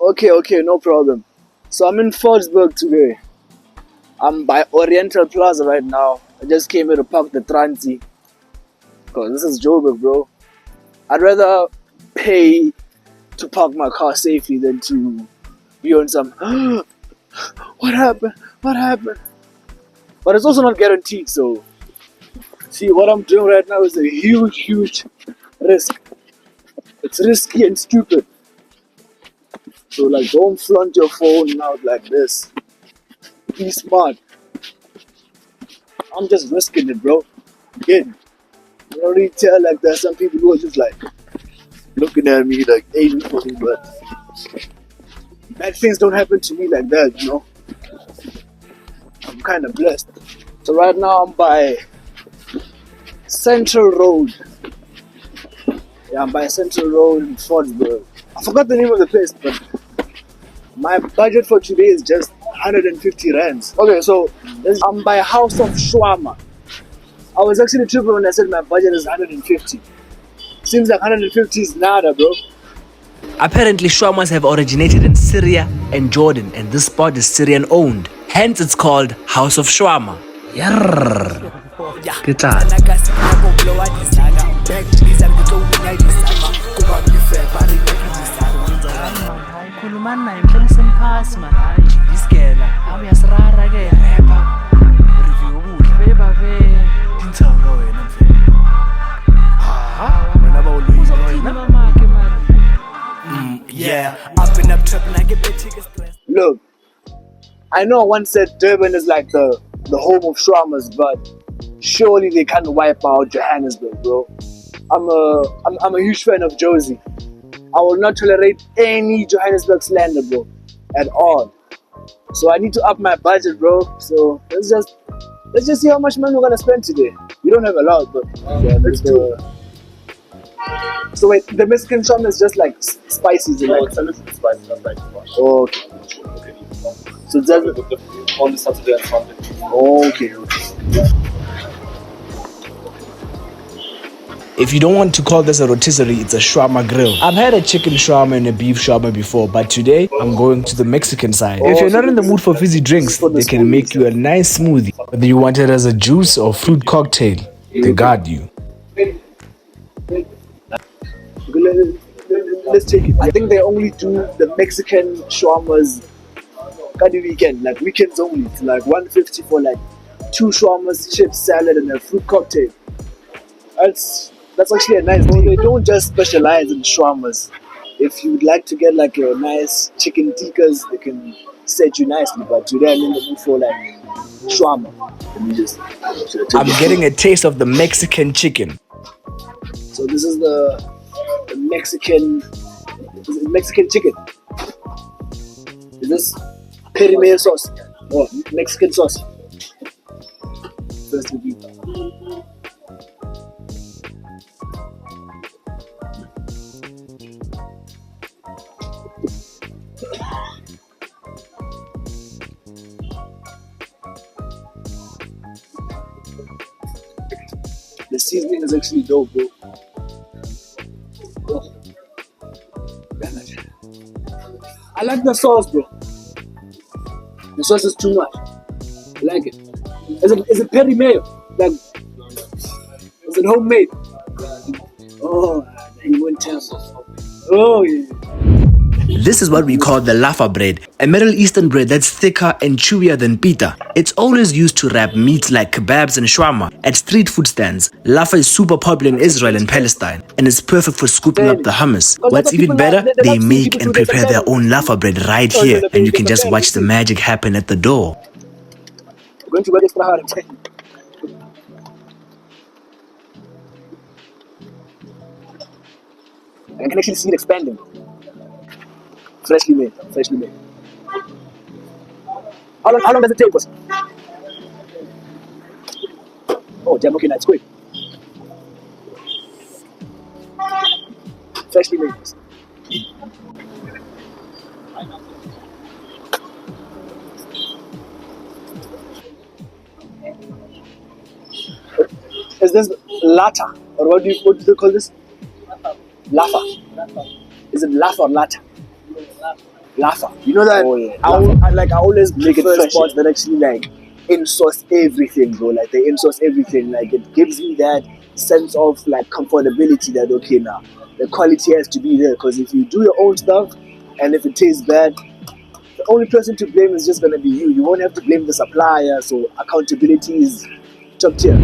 Okay, no problem. So I'm in Fordsburg today. I'm by Oriental Plaza right now. I just came here to park the Transi. Because this is Joburg, bro. I'd rather pay to park my car safely than to be on some, what happened? What happened? But it's also not guaranteed, so see what I'm doing right now is a huge risk. It's risky and stupid. So like don't flaunt your phone out like this. Be smart. I'm just risking it, bro. Again, I don't really tell like there's some people who are just like looking at me like aiming for me, but bad things don't happen to me like that, you know. I'm kind of blessed. So right now I'm by Central Road. Yeah, I'm by Central Road in Fordsburg. I forgot the name of the place, but my budget for today is just 150 rands. Okay, so I'm by House of Schwarma. I was actually tripping when I said my budget is 150. Seems like 150 is nada, bro. Apparently, shawarmas have originated in Syria and Jordan, and this spot is Syrian owned. Hence, it's called House of Schwarma. Yarrrr. Good time. Look, I know I once said Durban is like the home of shawarmas, but surely they can't wipe out Johannesburg, bro. I'm a huge fan of Josie. I will not tolerate any Johannesburg slander, bro, at all. So I need to up my budget, bro. So let's just see how much money we're gonna spend today. We don't have a lot, but yeah, let's do it. So wait, the Mexican shawarma is just like spicy, No, it's a little bit spicy, not like too much. Okay. Okay. So that's On Saturday and Sunday. okay. If you don't want to call this a rotisserie, it's a shawarma grill. I've had a chicken shawarma and a beef shawarma before, but today I'm going to the Mexican side. If you're not in the mood for fizzy drinks, they can make you a nice smoothie. Whether you want it as a juice or fruit cocktail, they got you. Let's take it. I think they only do the Mexican shawarmas on the weekend, like weekends only. It's like 150 for like 2 shawarmas, chips, salad, and a fruit cocktail. That's actually a nice deal. They don't just specialize in shawarmas. If you'd like to get like a nice chicken tikkas, they can set you nicely. But today I'm in the mood for like shawarma. I'm getting a taste of the Mexican chicken. So this is the Mexican chicken. Is this peri mayo sauce or Mexican sauce? First we the seasoning is actually dope, bro. Oh. I like the sauce, bro. The sauce is too much. I like it. Is it peri mayo? Like, is it homemade? Oh, you won't tell. Oh, yeah. This is what we call the laffa bread, a Middle Eastern bread that's thicker and chewier than pita. It's always used to wrap meats like kebabs and shawarma at street food stands. Laffa is super popular in Israel and Palestine, and it's perfect for scooping up the hummus. What's even better, they make and prepare their own laffa bread right here, and you can just watch the magic happen at the door. I'm going to work extra hard. I can actually see it expanding. Freshly made. How long does it take us? Oh, damn, okay, that's quick. Freshly made. Is this lata? Or what do you call this? Laffa. Is it laffa or lata? Laffa. You know that Oh, yeah. I always Make it prefer fresh, sports that actually like in-source everything, bro. Like they in-source everything. Like it gives me that sense of like comfortability that okay now the quality has to be there because if you do your own stuff and if it tastes bad, the only person to blame is just gonna be you. You won't have to blame the supplier. So accountability is top tier.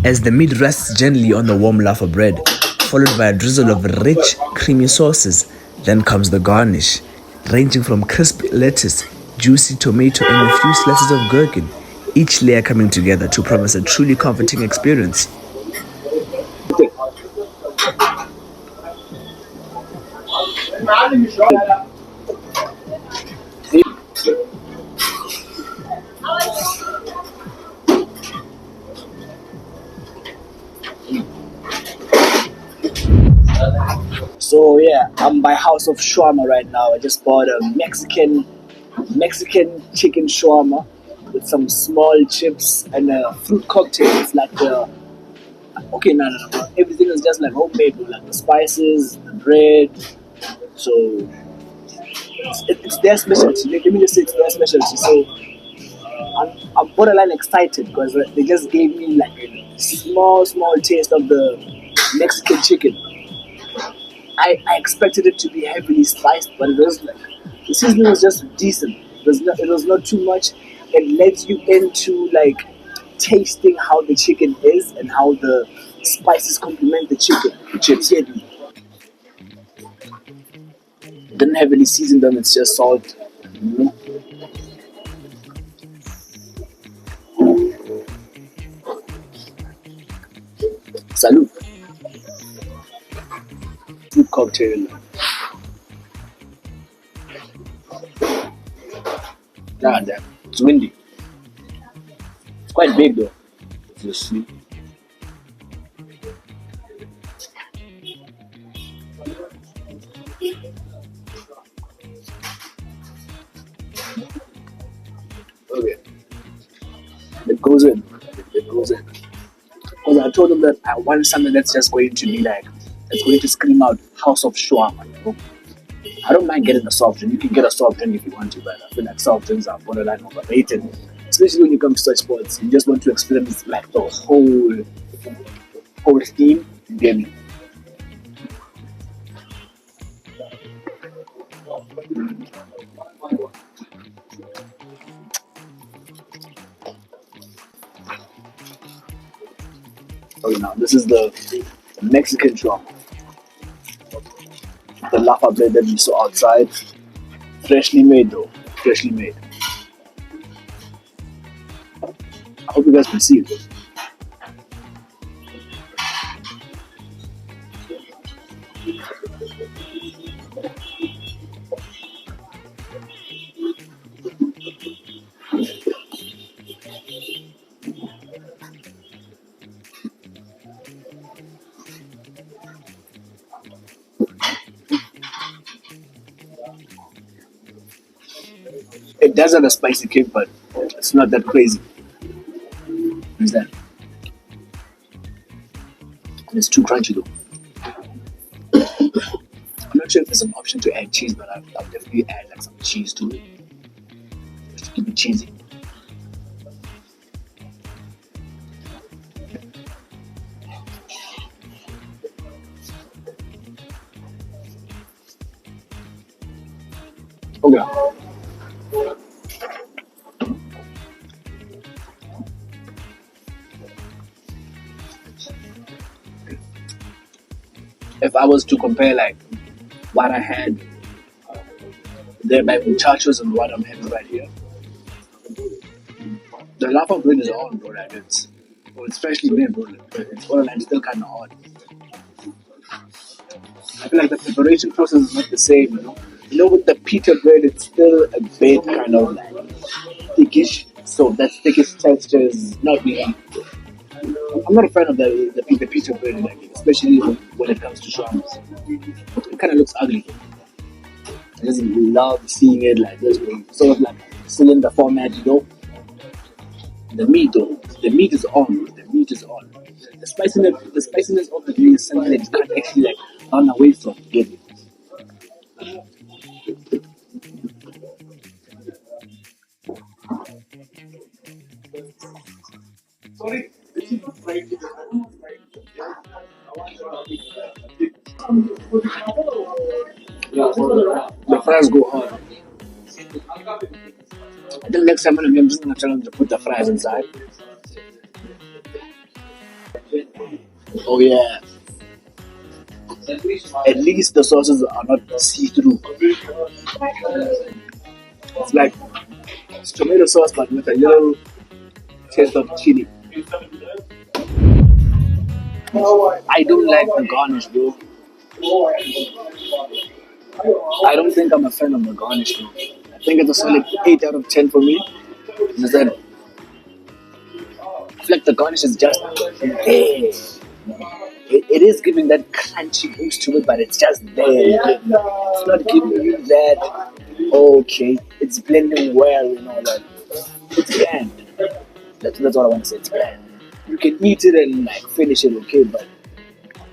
As the meat rests gently on the warm laffa bread, followed by a drizzle of rich, creamy sauces, then comes the garnish, ranging from crisp lettuce, juicy tomato, and a few slices of gherkin, each layer coming together to promise a truly comforting experience. So yeah, I'm by House of Schwarma right now. I just bought a Mexican chicken shawarma with some small chips and a fruit cocktail. It's like okay, no. Everything is just like homemade, bro. Like the spices, the bread. So it's their specialty. Let me just say it's their specialty. So I'm borderline excited because they just gave me like a small taste of the Mexican chicken. I expected it to be heavily spiced, but it was like the seasoning was just decent. It was not too much. It lets you into like tasting how the chicken is and how the spices complement the chicken. The chips here didn't heavily season them. It's just salt. Mm. Salute. Fruit cocktail. Nah, damn. It's windy. It's quite big though. If you sleep. Okay. It goes in. It goes in. Because I told them that I want something that's just going to be like, that's going to scream out House of Schwarma. You know? I don't mind getting a soft drink. You can get a soft drink if you want to, but I feel like soft drinks are borderline overrated. Especially when you come to such sports. You just want to experience like the whole theme. You get me? Okay, now this is the Mexican shawarma. The lava bread that we saw outside. Freshly made though. Freshly made. I hope you guys can see it. It does have a spicy kick, but it's not that crazy. Is that? It's too crunchy though. I'm not sure if there's an option to add cheese, but I'll definitely add like some cheese to it. Just to keep it cheesy. Okay. If I was to compare like what I had there by muchachos and what I'm having right here, the lava bread is on, bro. Like it's freshly made, bro. Like, it's all like still kind of hot. I feel like the preparation process is not the same, you know. You know, with the pita bread, it's still a bit kind of like thickish. So that thickish texture is not really. I'm not a fan of the pita bread, like especially when it comes to shawarmas. It kind of looks ugly. I just love seeing it like this, sort of like cylinder format, you know. The meat though, the meat is on. The meat is on. The spiciness of the meat is something that you can't actually like run away from. Get it? The fries go hard. I think next time I'm just gonna tell them to put the fries inside. Oh yeah. At least the sauces are not see-through. It's like it's tomato sauce but with a little taste of chili. I don't like the garnish, bro. I don't think I'm a fan of the garnish, bro. I think it's a solid 8 out of 10 for me. Is that I feel like the garnish is just there. It is giving that crunchy boost to it, but it's just there. It's not giving you that. Okay, it's blending well, like it's bland. That's all I want to say. It's bland. You can eat it and like finish it, okay, but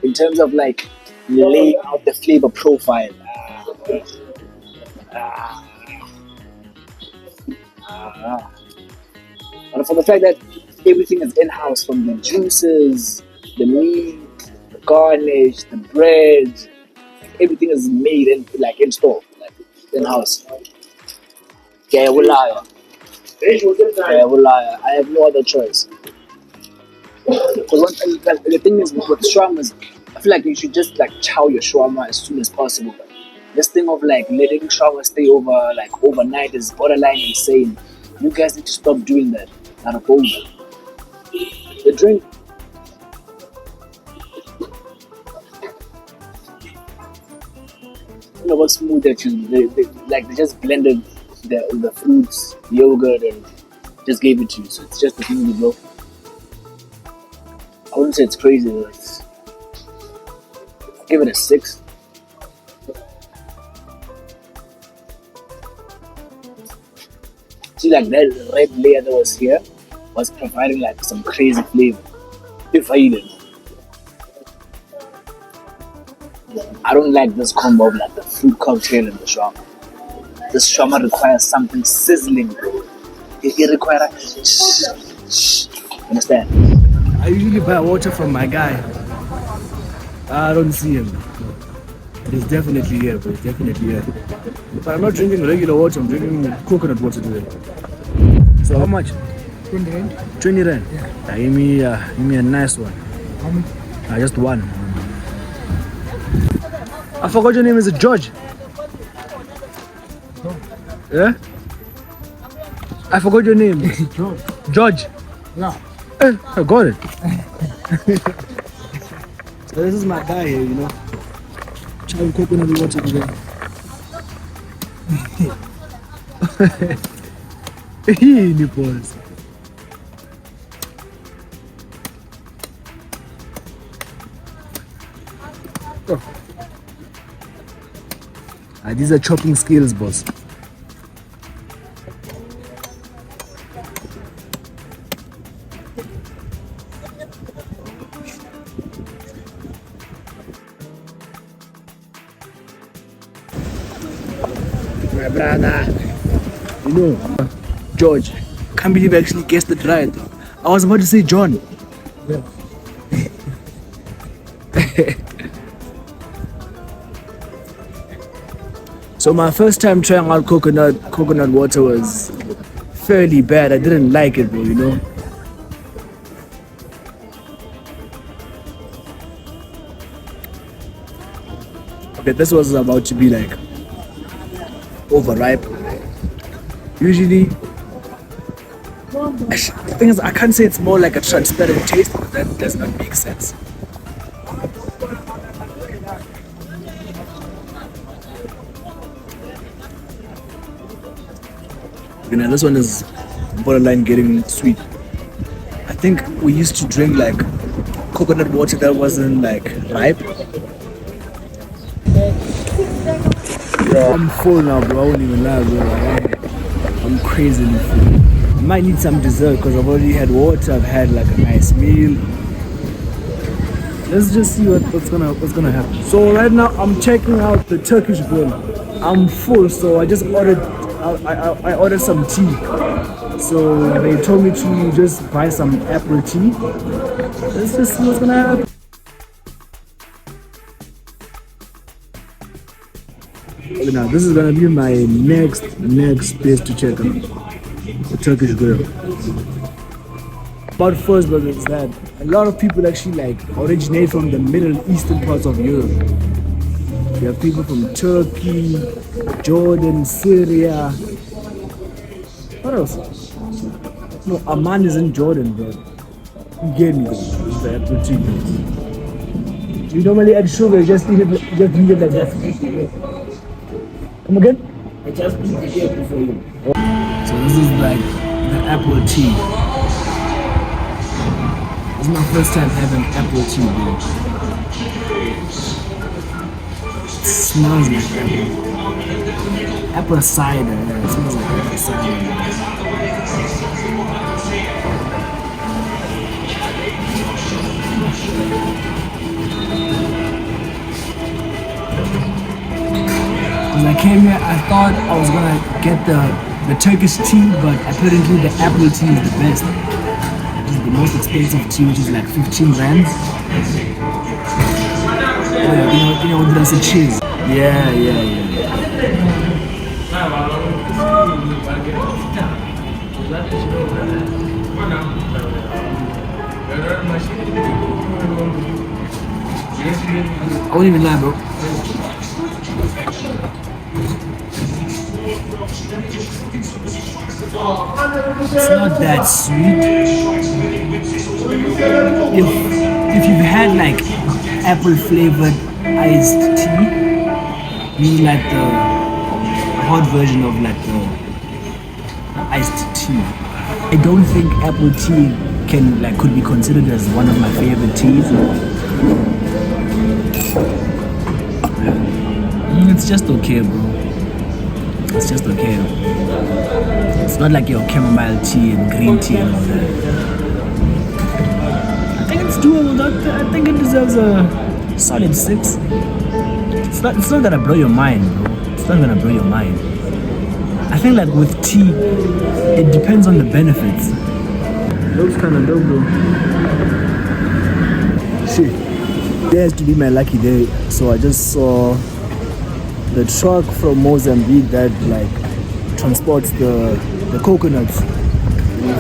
in terms of like laying out the flavor profile, and for the fact that everything is in-house, from the juices, the meat, the garnish, the bread, everything is made in store, like in-house. Yeah, we'll lie. Yeah, we'll lie. I have no other choice. Because the thing is with shawarmas, I feel like you should just like chow your shawarma as soon as possible. This thing of like letting shawarma stay overnight is borderline insane. You guys need to stop doing that. Not opposed. The drink. You know what's smooth that they just blended the fruits, yogurt, and just gave it to you. So it's just a smoothie, bro. I wouldn't say it's crazy. I'll give it a 6. See, like that red layer that was here was providing like some crazy flavor. If I eat it, I don't like this combo of like the fruit cocktail and the shawarma. This shawarma requires something sizzling, bro. It requires understand? I usually buy water from my guy. I don't see him. He's definitely here, bro. He's definitely here. But I'm not drinking regular water. I'm drinking coconut water today. So how much? 20 rand. 20 rand. Yeah. Give me a nice one. How many? Just one. I forgot your name. Is it George? No. Yeah. I forgot your name. George. George. Yeah. I got it. So this is my guy here, Trying coconut water today. Hey, nipples. Oh. These are chopping skills, boss. My brother. George, can't believe I actually guessed it right. I was about to say John. Yeah. So my first time trying out coconut water was fairly bad. I didn't like it, bro, Okay, this was about to be like overripe. Usually, the thing is, I can't say it's more like a transparent taste, but that does not make sense. This one is borderline getting sweet. I think we used to drink like coconut water that wasn't like ripe. Yeah. I'm full now, bro. I won't even lie, bro. I'm crazily full. I might need some dessert because I've already had water. I've had like a nice meal. Let's just see what's gonna happen. So right now I'm checking out the Turkish grill. I'm full, so I just ordered I ordered some tea. So they told me to just buy some apple tea. Let's just see what's gonna happen. Okay, now this is gonna be my next place to check out. The Turkish grill. About Fordsburg is that a lot of people actually like originate from the Middle Eastern parts of Europe. You have people from Turkey, Jordan, Syria. What else? No, Amman is in Jordan, bro. You get me, though. It's the apple tea. You normally add sugar, you just eat it like that. Come again? I just eat it here for you. So this is like the apple tea. This is my first time having apple tea, bro. It smells like apple cider. Yeah, it smells like apple cider. When I came here, I thought I was gonna get the Turkish tea, but apparently the apple tea is the best. It's the most expensive tea, which is like 15 rands. You know, that's a cheese. Yeah. I won't even lie, bro. It's not that sweet. If you've had like apple flavored iced tea, meaning like the hot version of like the iced tea, I don't think apple tea could be considered as one of my favorite teas. It's just okay, bro. It's just okay. It's not like your chamomile tea and green tea and all that. I think it's doable. I think it deserves a solid 6. It's not gonna blow your mind, bro. It's not gonna blow your mind. I think like with tea, it depends on the benefits. Looks kind of dope, bro. Shit. There has to be my lucky day. So I just saw the truck from Mozambique that like transports the coconuts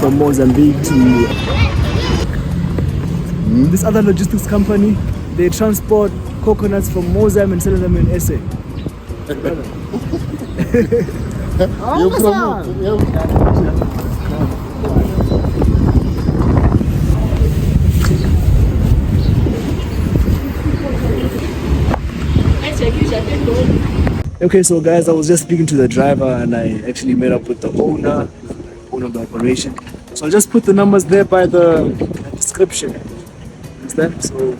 from Mozambique to this other logistics company. They transport coconuts from Mozambique and sell them in SA. You promote. Okay, so guys, I was just speaking to the driver and I actually met up with the owner of the operation. So I'll just put the numbers there by the description. Understand? So